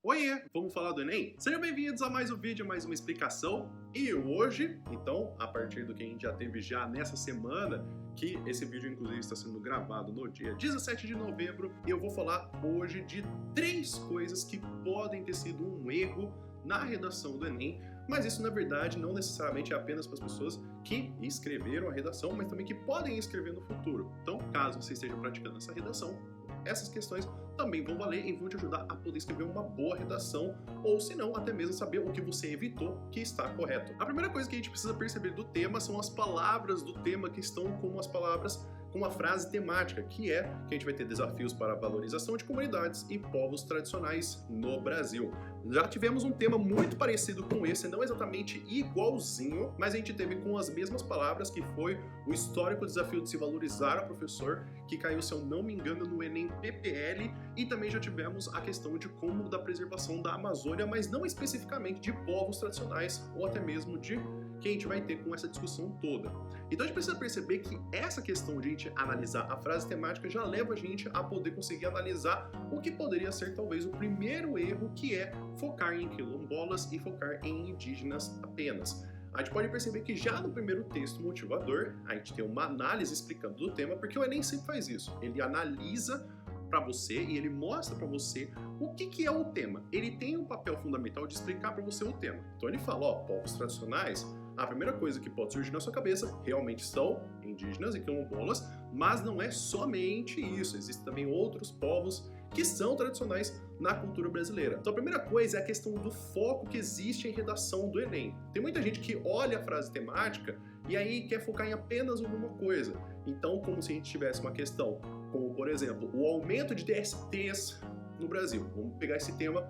Oiê, vamos falar do Enem? Sejam bem-vindos a mais um vídeo, mais uma explicação. E hoje, então, a partir do que a gente já teve já nessa semana, que esse vídeo inclusive está sendo gravado no dia 17 de novembro, eu vou falar hoje de 3 coisas que podem ter sido um erro na redação do Enem, mas isso na verdade não necessariamente é apenas para as pessoas que escreveram a redação, mas também que podem escrever no futuro. Então, caso você esteja praticando essa redação, essas questões também vão valer e vão te ajudar a poder escrever uma boa redação, ou se não, até mesmo saber o que você evitou que está correto. A primeira coisa que a gente precisa perceber do tema são as palavras do tema que estão como as palavras com a frase temática, que é que a gente vai ter desafios para a valorização de comunidades e povos tradicionais no Brasil. Já tivemos um tema muito parecido com esse, não exatamente igualzinho, mas a gente teve com as mesmas palavras, que foi o histórico desafio de se valorizar o professor, que caiu, se eu não me engano, no Enem PPL, e também já tivemos a questão de como da preservação da Amazônia, mas não especificamente de povos tradicionais, ou até mesmo de que a gente vai ter com essa discussão toda. Então a gente precisa perceber que essa questão de a gente analisar a frase temática já leva a gente a poder conseguir analisar o que poderia ser talvez o primeiro erro, que é focar em quilombolas e focar em indígenas apenas. A gente pode perceber que já no primeiro texto motivador, a gente tem uma análise explicando do tema, porque o Enem sempre faz isso. Ele analisa para você e ele mostra para você o que é o tema. Ele tem um papel fundamental de explicar para você o tema. Então ele fala, ó, povos tradicionais, a primeira coisa que pode surgir na sua cabeça realmente são indígenas e quilombolas, mas não é somente isso. Existem também outros povos que são tradicionais na cultura brasileira. Então a primeira coisa é a questão do foco que existe em redação do Enem. Tem muita gente que olha a frase temática e aí quer focar em apenas uma coisa. Então, como se a gente tivesse uma questão como, por exemplo, o aumento de DSTs no Brasil. Vamos pegar esse tema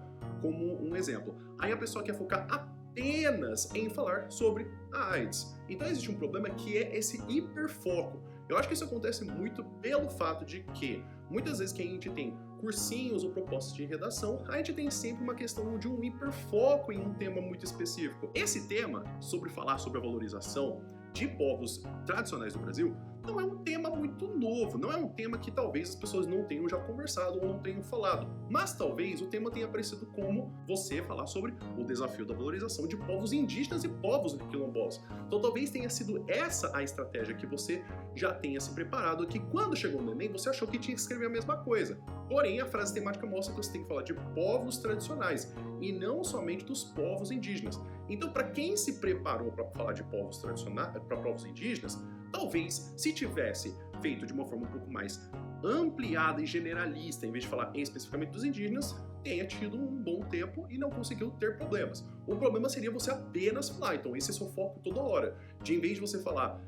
como um exemplo. Aí a pessoa quer focar apenas em falar sobre a AIDS. Então existe um problema que é esse hiperfoco. Eu acho que isso acontece muito pelo fato de que muitas vezes que a gente tem cursinhos ou propostas de redação, a gente tem sempre uma questão de um hiperfoco em um tema muito específico. Esse tema, sobre falar sobre a valorização de povos tradicionais do Brasil, não é um tema muito novo, não é um tema que talvez as pessoas não tenham já conversado ou não tenham falado, mas talvez o tema tenha aparecido como você falar sobre o desafio da valorização de povos indígenas e povos quilombolas. Então talvez tenha sido essa a estratégia que você já tenha se preparado, que quando chegou no Enem você achou que tinha que escrever a mesma coisa. Porém, a frase temática mostra que você tem que falar de povos tradicionais e não somente dos povos indígenas. Então, para quem se preparou para falar de povos tradicionais, para povos indígenas, talvez se tivesse feito de uma forma um pouco mais ampliada e generalista, em vez de falar especificamente dos indígenas, tenha tido um bom tempo e não conseguiu ter problemas. O problema seria você apenas falar, então esse é seu foco toda hora. De em vez de você falar,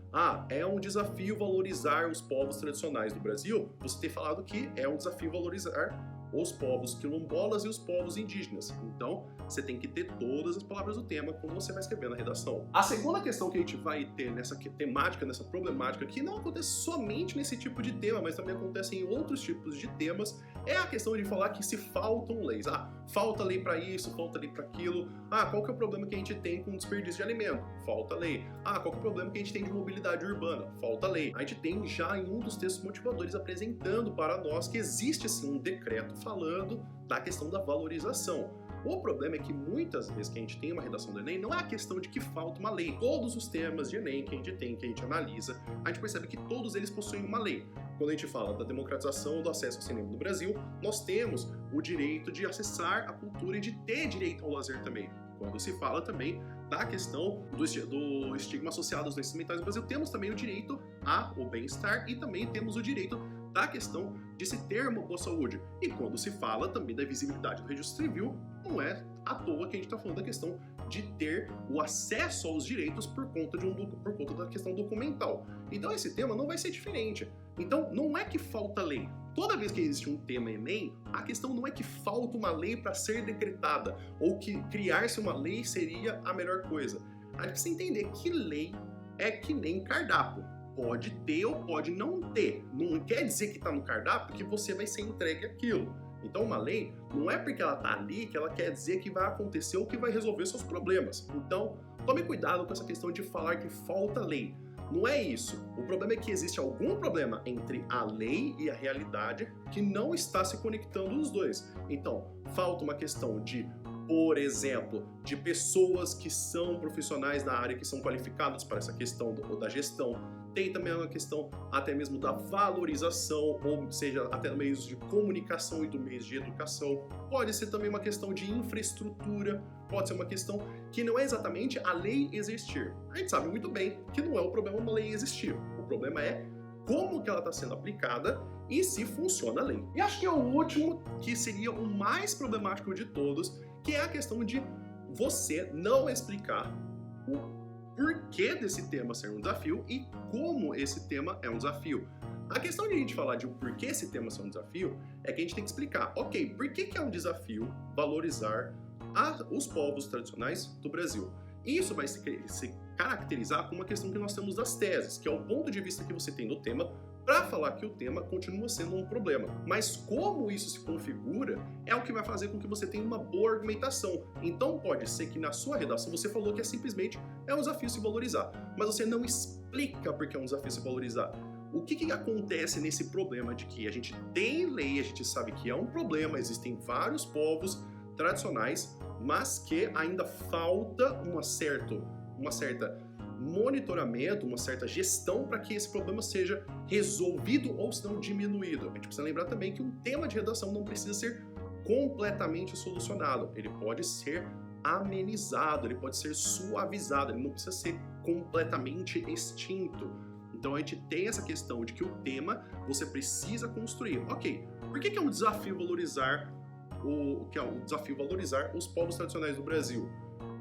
é um desafio valorizar os povos tradicionais do Brasil, você ter falado que é um desafio valorizar os povos quilombolas e os povos indígenas. Então, você tem que ter todas as palavras do tema quando você vai escrever na redação. A segunda questão que a gente vai ter nessa temática, nessa problemática, que não acontece somente nesse tipo de tema, mas também acontece em outros tipos de temas, é a questão de falar que se faltam leis. Falta lei para isso, falta lei para aquilo. Qual que é o problema que a gente tem com desperdício de alimento? Falta lei. Qual que é o problema que a gente tem de mobilidade urbana? Falta lei. A gente tem já em um dos textos motivadores apresentando para nós que existe sim um decreto falando da questão da valorização. O problema é que muitas vezes que a gente tem uma redação do Enem, não é a questão de que falta uma lei. Todos os temas de Enem que a gente tem, que a gente analisa, a gente percebe que todos eles possuem uma lei. Quando a gente fala da democratização do acesso ao cinema no Brasil, nós temos o direito de acessar a cultura e de ter direito ao lazer também. Quando se fala também da questão do estigma associado aos doenças mentais no Brasil, temos também o direito ao bem-estar e também temos o direito da questão de se ter uma boa saúde. E quando se fala também da visibilidade do registro civil, não é à toa que a gente está falando da questão de ter o acesso aos direitos por conta da questão documental. Então esse tema não vai ser diferente. Então não é que falta lei. Toda vez que existe um tema Enem, a questão não é que falta uma lei para ser decretada ou que criar-se uma lei seria a melhor coisa. A gente precisa entender que lei é que nem cardápio. Pode ter ou pode não ter. Não quer dizer que está no cardápio que você vai ser entregue aquilo. Então uma lei não é porque ela está ali que ela quer dizer que vai acontecer ou que vai resolver seus problemas. Então tome cuidado com essa questão de falar que falta lei. Não é isso. O problema é que existe algum problema entre a lei e a realidade que não está se conectando os dois. Então, falta uma questão de, por exemplo, de pessoas que são profissionais da área, que são qualificadas para essa questão da gestão. Tem também uma questão até mesmo da valorização, ou seja, até no meios de comunicação e do meios de educação. Pode ser também uma questão de infraestrutura, pode ser uma questão que não é exatamente a lei existir. A gente sabe muito bem que não é o problema uma lei existir. O problema é como que ela está sendo aplicada e se funciona a lei. E acho que é o último, que seria o mais problemático de todos, que é a questão de você não explicar o porquê desse tema ser um desafio e como esse tema é um desafio. A questão de a gente falar de o porquê esse tema ser um desafio é que a gente tem que explicar, ok, por que é um desafio valorizar os povos tradicionais do Brasil? Isso vai se caracterizar com uma questão que nós temos das teses, que é o ponto de vista que você tem do tema para falar que o tema continua sendo um problema. Mas como isso se configura é o que vai fazer com que você tenha uma boa argumentação. Então pode ser que na sua redação você falou que simplesmente é um desafio se valorizar, mas você não explica por que é um desafio se valorizar. O que acontece nesse problema de que a gente tem lei, a gente sabe que é um problema, existem vários povos tradicionais, mas que ainda falta uma certa monitoramento, uma certa gestão para que esse problema seja resolvido ou se não diminuído. A gente precisa lembrar também que um tema de redação não precisa ser completamente solucionado, ele pode ser amenizado, ele pode ser suavizado, ele não precisa ser completamente extinto. Então a gente tem essa questão de que o tema você precisa construir. Ok, por que é um desafio valorizar os povos tradicionais do Brasil?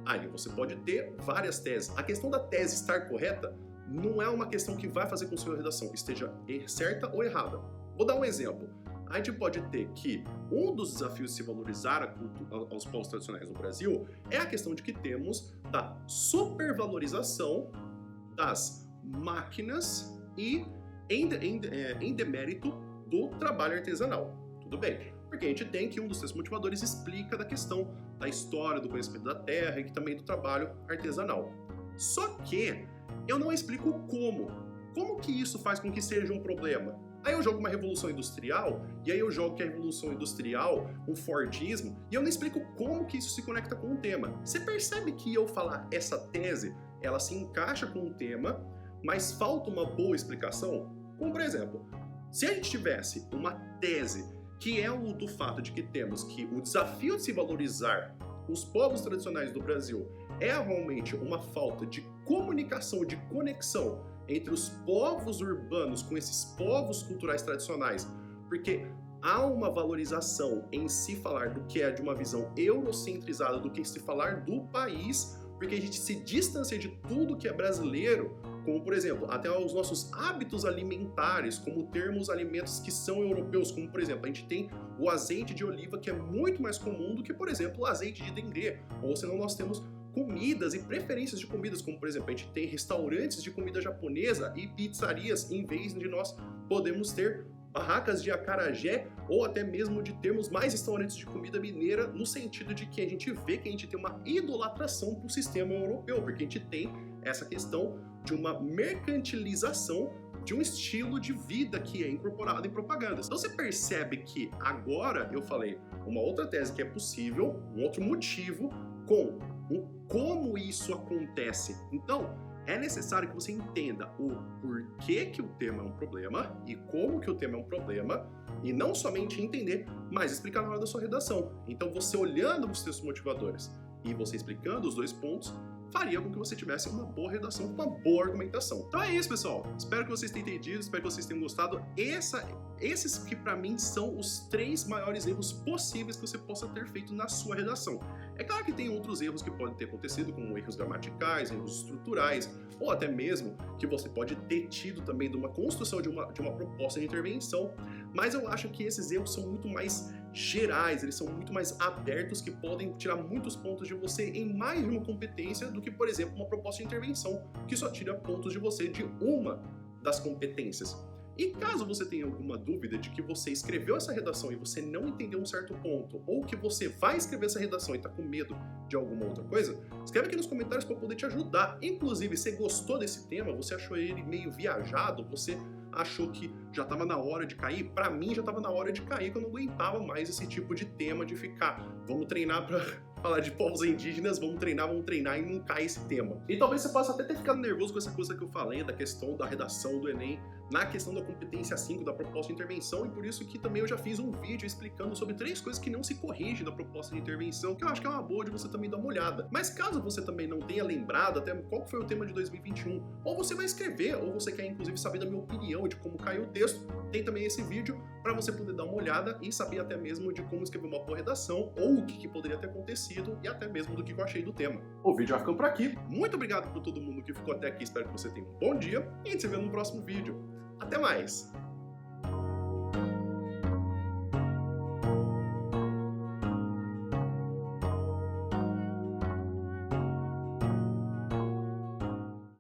Aí você pode ter várias teses. A questão da tese estar correta não é uma questão que vai fazer com que a sua redação esteja certa ou errada. Vou dar um exemplo. A gente pode ter que um dos desafios de se valorizar aos povos tradicionais no Brasil é a questão de que temos da supervalorização das máquinas e em demérito do trabalho artesanal. Tudo bem, porque a gente tem que um dos seus motivadores explica da questão da história, do conhecimento da terra e também do trabalho artesanal. Só que eu não explico como. Como que isso faz com que seja um problema? Aí eu jogo uma revolução industrial, e aí eu jogo que a revolução industrial, um Fordismo, e eu não explico como que isso se conecta com o tema. Você percebe que eu falar essa tese, ela se encaixa com o tema, mas falta uma boa explicação? Como, por exemplo, se a gente tivesse uma tese que é o do fato de que temos que o desafio de se valorizar os povos tradicionais do Brasil é realmente uma falta de comunicação, de conexão entre os povos urbanos com esses povos culturais tradicionais, porque há uma valorização em se falar do que é de uma visão eurocentrizada do que se falar do país, porque a gente se distancia de tudo que é brasileiro, como, por exemplo, até os nossos hábitos alimentares, como termos alimentos que são europeus, como, por exemplo, a gente tem o azeite de oliva, que é muito mais comum do que, por exemplo, o azeite de dendê, ou senão nós temos comidas e preferências de comidas, como, por exemplo, a gente tem restaurantes de comida japonesa e pizzarias, em vez de nós podemos ter barracas de acarajé ou até mesmo de termos mais restaurantes de comida mineira, no sentido de que a gente vê que a gente tem uma idolatração para o sistema europeu, porque a gente tem essa questão de uma mercantilização de um estilo de vida que é incorporado em propagandas. Então você percebe que agora eu falei uma outra tese que é possível, um outro motivo com o como isso acontece. Então, é necessário que você entenda o porquê que o tema é um problema e como que o tema é um problema, e não somente entender, mas explicar na hora da sua redação. Então, você olhando os seus motivadores e você explicando os dois pontos, faria com que você tivesse uma boa redação, uma boa argumentação. Então é isso, pessoal. Espero que vocês tenham entendido, espero que vocês tenham gostado. Esses que pra mim são os 3 maiores erros possíveis que você possa ter feito na sua redação. É claro que tem outros erros que podem ter acontecido, como erros gramaticais, erros estruturais, ou até mesmo que você pode ter tido também de uma construção de uma proposta de intervenção, mas eu acho que esses erros são muito mais gerais, eles são muito mais abertos, que podem tirar muitos pontos de você em mais de uma competência do que, por exemplo, uma proposta de intervenção, que só tira pontos de você de uma das competências. E caso você tenha alguma dúvida de que você escreveu essa redação e você não entendeu um certo ponto, ou que você vai escrever essa redação e está com medo de alguma outra coisa, escreve aqui nos comentários para eu poder te ajudar. Inclusive, se gostou desse tema, você achou ele meio viajado, você achou que já estava na hora de cair? Para mim já estava na hora de cair, que eu não aguentava mais esse tipo de tema de ficar, vamos treinar para falar de povos indígenas, vamos treinar e não cai esse tema. E talvez você possa até ter ficado nervoso com essa coisa que eu falei, da questão da redação do Enem, na questão da competência 5 da proposta de intervenção, e por isso que também eu já fiz um vídeo explicando sobre 3 coisas que não se corrigem da proposta de intervenção, que eu acho que é uma boa de você também dar uma olhada. Mas caso você também não tenha lembrado até qual foi o tema de 2021, ou você vai escrever, ou você quer inclusive saber da minha opinião de como caiu o texto, tem também esse vídeo para você poder dar uma olhada e saber até mesmo de como escrever uma boa redação, ou o que poderia ter acontecido, e até mesmo do que eu achei do tema. O vídeo vai ficando por aqui. Muito obrigado por todo mundo que ficou até aqui, espero que você tenha um bom dia, e a gente se vê no próximo vídeo. Até mais!